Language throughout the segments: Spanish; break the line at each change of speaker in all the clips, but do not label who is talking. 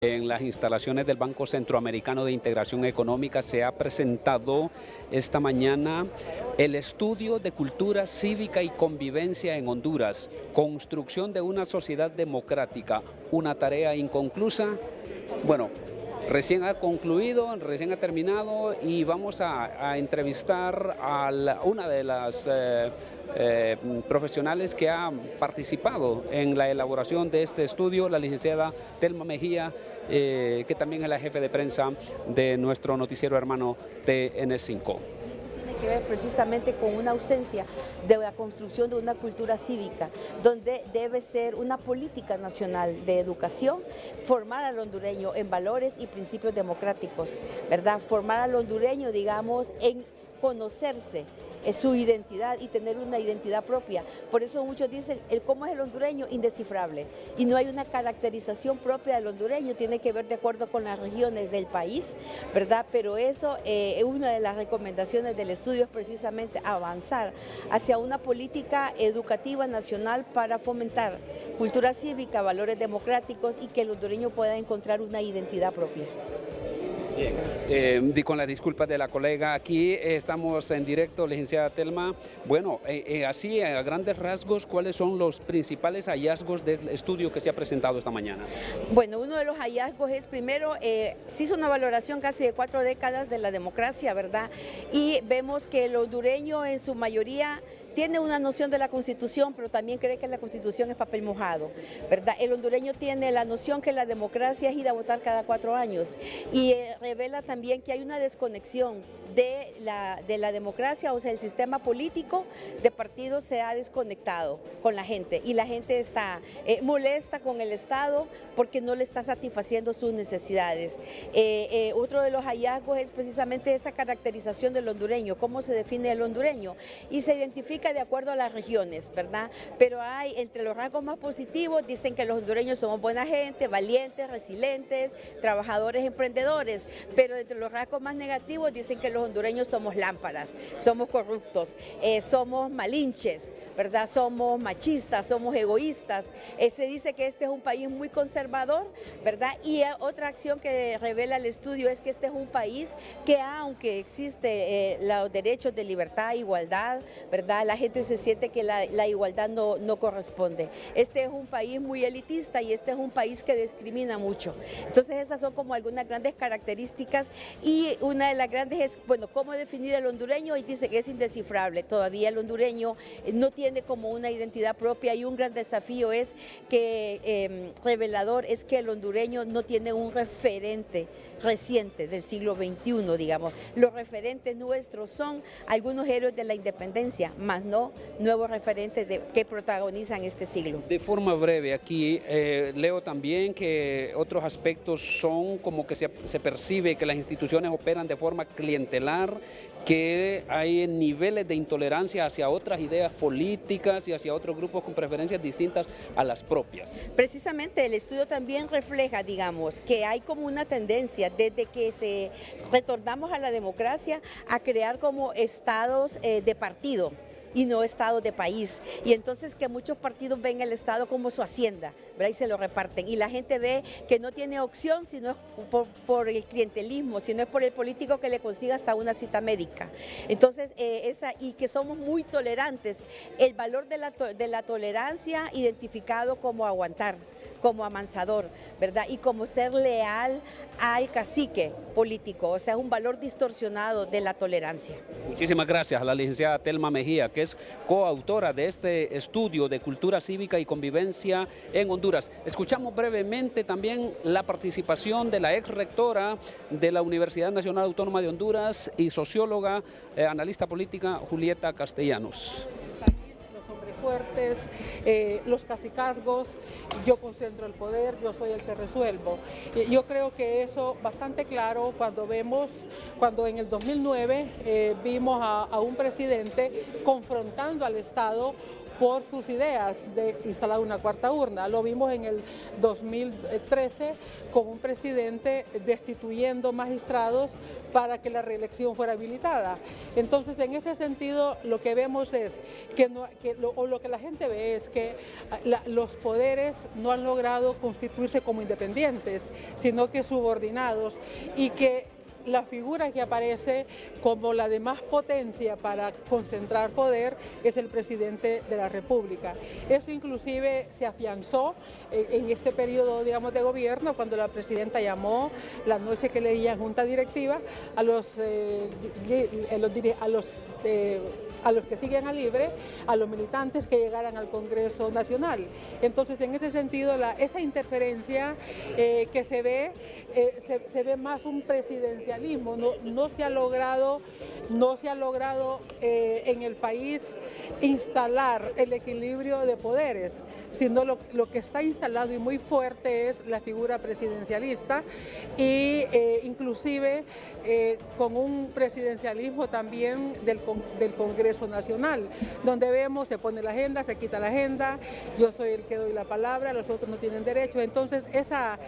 En las instalaciones del Banco Centroamericano de Integración Económica se ha presentado esta mañana el estudio de cultura cívica y convivencia en Honduras, construcción de una sociedad democrática, una tarea inconclusa. Bueno, recién ha concluido, recién ha terminado y vamos a entrevistar a una de las profesionales que ha participado en la elaboración de este estudio, la licenciada Telma Mejía, que también es la jefe de prensa de nuestro noticiero hermano TN5.
Tiene que ver precisamente con una ausencia de la construcción de una cultura cívica, donde debe ser una política nacional de educación, formar al hondureño en valores y principios democráticos, ¿verdad? Formar al hondureño, digamos, en conocerse su identidad y tener una identidad propia. Por eso muchos dicen, ¿cómo es el hondureño? Indescifrable. Y no hay una caracterización propia del hondureño, tiene que ver de acuerdo con las regiones del país, ¿verdad? Pero eso, una de las recomendaciones del estudio es precisamente avanzar hacia una política educativa nacional para fomentar cultura cívica, valores democráticos y que el hondureño pueda encontrar una identidad propia.
Bien, con las disculpas de la colega, aquí estamos en directo, licenciada Telma. Bueno, así a grandes rasgos, ¿cuáles son los principales hallazgos del estudio que se ha presentado esta mañana?
Bueno, uno de los hallazgos es, primero, se hizo una valoración casi de 4 décadas de la democracia, ¿verdad? Y vemos que el hondureño en su mayoría tiene una noción de la Constitución, pero también cree que la Constitución es papel mojado, ¿verdad? El hondureño tiene la noción que la democracia es ir a votar cada 4 años y revela también que hay una desconexión de la democracia, o sea, el sistema político de partidos se ha desconectado con la gente y la gente está molesta con el Estado porque no le está satisfaciendo sus necesidades. Otro de los hallazgos es precisamente esa caracterización del hondureño, cómo se define el hondureño y se identifica de acuerdo a las regiones, ¿verdad? Pero hay entre los rasgos más positivos, dicen que los hondureños somos buena gente, valientes, resilientes, trabajadores, emprendedores, pero entre los rasgos más negativos dicen que los hondureños somos lámparas, somos corruptos, somos malinches, ¿verdad? Somos machistas, somos egoístas. Se dice que este es un país muy conservador, ¿verdad? Y otra acción que revela el estudio es que este es un país que aunque existe los derechos de libertad e igualdad, ¿verdad? La gente se siente que la igualdad no corresponde. Este es un país muy elitista y este es un país que discrimina mucho. Entonces esas son como algunas grandes características y una de las grandes es, bueno, ¿cómo definir el hondureño? Y dice que es indescifrable. Todavía el hondureño no tiene como una identidad propia y un gran desafío es que, revelador, es que el hondureño no tiene un referente reciente del siglo XXI, digamos. Los referentes nuestros son algunos héroes de la independencia, más no nuevos referentes que protagonizan este siglo.
De forma breve, aquí leo también que otros aspectos son como que se percibe que las instituciones operan de forma clientelar, que hay niveles de intolerancia hacia otras ideas políticas y hacia otros grupos con preferencias distintas a las propias.
Precisamente el estudio también refleja, digamos, que hay como una tendencia desde que retornamos a la democracia a crear como estados de partido y no Estado de país. Y entonces que muchos partidos ven el Estado como su hacienda, ¿verdad? Y se lo reparten. Y la gente ve que no tiene opción si no es por el clientelismo, si no es por el político que le consiga hasta una cita médica. Entonces, y que somos muy tolerantes. El valor de la tolerancia identificado como aguantar, como amansador, ¿verdad? Y como ser leal al cacique político, o sea, es un valor distorsionado de la tolerancia.
Muchísimas gracias a la licenciada Telma Mejía, que es coautora de este estudio de cultura cívica y convivencia en Honduras. Escuchamos brevemente también la participación de la ex rectora de la Universidad Nacional Autónoma de Honduras y socióloga, analista política, Julieta Castellanos.
Fuertes, los cacicazgos, yo concentro el poder, yo soy el que resuelvo. Yo creo que eso bastante claro cuando en el 2009 vimos a un presidente confrontando al Estado por sus ideas de instalar una cuarta urna. Lo vimos en el 2013 con un presidente destituyendo magistrados para que la reelección fuera habilitada. Entonces, en ese sentido, lo que vemos es lo que la gente ve es que los poderes no han logrado constituirse como independientes, sino que subordinados, y que la figura que aparece como la de más potencia para concentrar poder es el presidente de la República. Eso inclusive se afianzó en este periodo, digamos, de gobierno, cuando la presidenta llamó la noche que leía junta directiva a los que siguen a Libre, a los militantes que llegaran al Congreso Nacional. Entonces, en ese sentido, esa interferencia que se ve más un presidencialismo. No se ha logrado en el país instalar el equilibrio de poderes, sino lo que está instalado y muy fuerte es la figura presidencialista, y inclusive con un presidencialismo también del Congreso Nacional, donde vemos, se pone la agenda, se quita la agenda, yo soy el que doy la palabra, los otros no tienen derecho. Entonces esa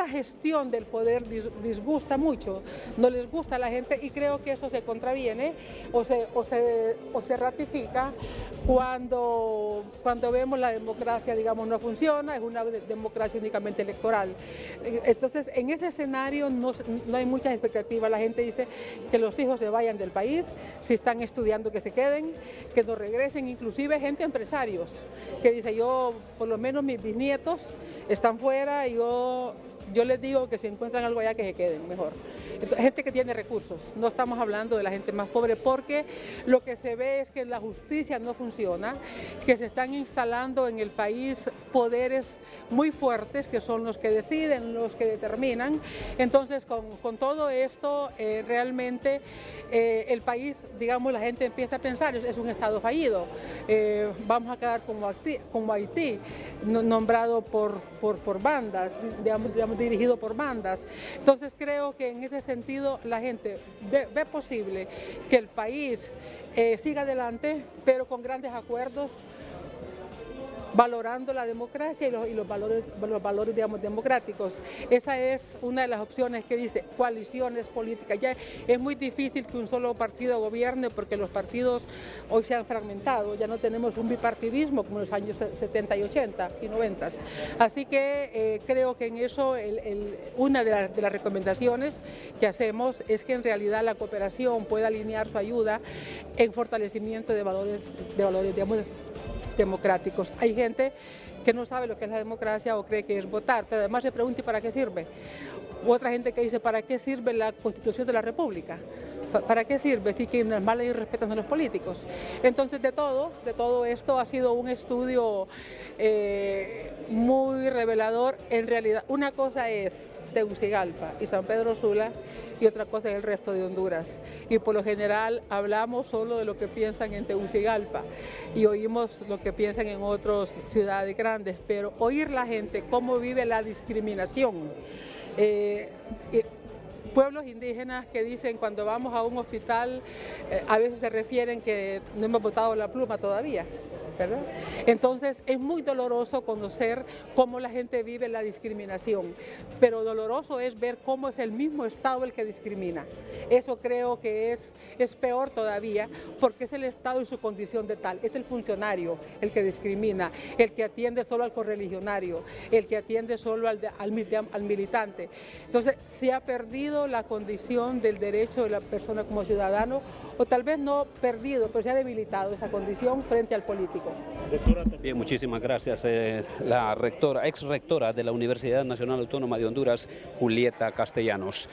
gestión del poder disgusta mucho, no les gusta a la gente, y creo que eso se contraviene o se ratifica cuando vemos la democracia, digamos, no funciona, es una democracia únicamente electoral. Entonces, en ese escenario no hay muchas expectativas. La gente dice que los hijos se vayan del país, si están estudiando que se queden, que no regresen, inclusive gente, empresarios, que dice, yo, por lo menos mis bisnietos están fuera, y yo les digo que si encuentran algo allá que se queden mejor. Entonces, gente que tiene recursos, no estamos hablando de la gente más pobre, porque lo que se ve es que la justicia no funciona, que se están instalando en el país poderes muy fuertes que son los que deciden, los que determinan. Entonces, con todo esto, realmente el país, digamos, la gente empieza a pensar, es un estado fallido, vamos a quedar como Haití, nombrado por bandas, digamos, dirigido por bandas. Entonces, creo que en ese sentido la gente ve posible que el país siga adelante, pero con grandes acuerdos, valorando la democracia y los valores, digamos, democráticos. Esa es una de las opciones que dice coaliciones políticas. Ya es muy difícil que un solo partido gobierne, porque los partidos hoy se han fragmentado, ya no tenemos un bipartidismo como en los años 70 y 80 y 90. Así que creo que en eso una de las recomendaciones que hacemos es que en realidad la cooperación pueda alinear su ayuda en fortalecimiento de valores, digamos, democráticos. Hay gente que no sabe lo que es la democracia o cree que es votar, pero además se pregunta, ¿y para qué sirve? U otra gente que dice, ¿para qué sirve la Constitución de la República? ¿Para qué sirve si quienes más leyes respetan a los políticos? Entonces, de todo esto ha sido un estudio muy revelador. En realidad, una cosa es Tegucigalpa y San Pedro Sula, y otra cosa es el resto de Honduras. Y por lo general hablamos solo de lo que piensan en Tegucigalpa y oímos lo que piensan en otras ciudades grandes, pero oír la gente cómo vive la discriminación. Pueblos indígenas que dicen, cuando vamos a un hospital, a veces se refieren que no hemos botado la pluma todavía, ¿verdad? Entonces, es muy doloroso conocer cómo la gente vive la discriminación, pero doloroso es ver cómo es el mismo Estado el que discrimina. Eso creo que es peor todavía, porque es el Estado en su condición de tal, es el funcionario el que discrimina, el que atiende solo al correligionario, el que atiende solo al militante. Entonces, se ha perdido la condición del derecho de la persona como ciudadano, o tal vez no perdido, pero se ha debilitado esa condición frente al político.
Bien, muchísimas gracias. La ex rectora de la Universidad Nacional Autónoma de Honduras, Julieta Castellanos.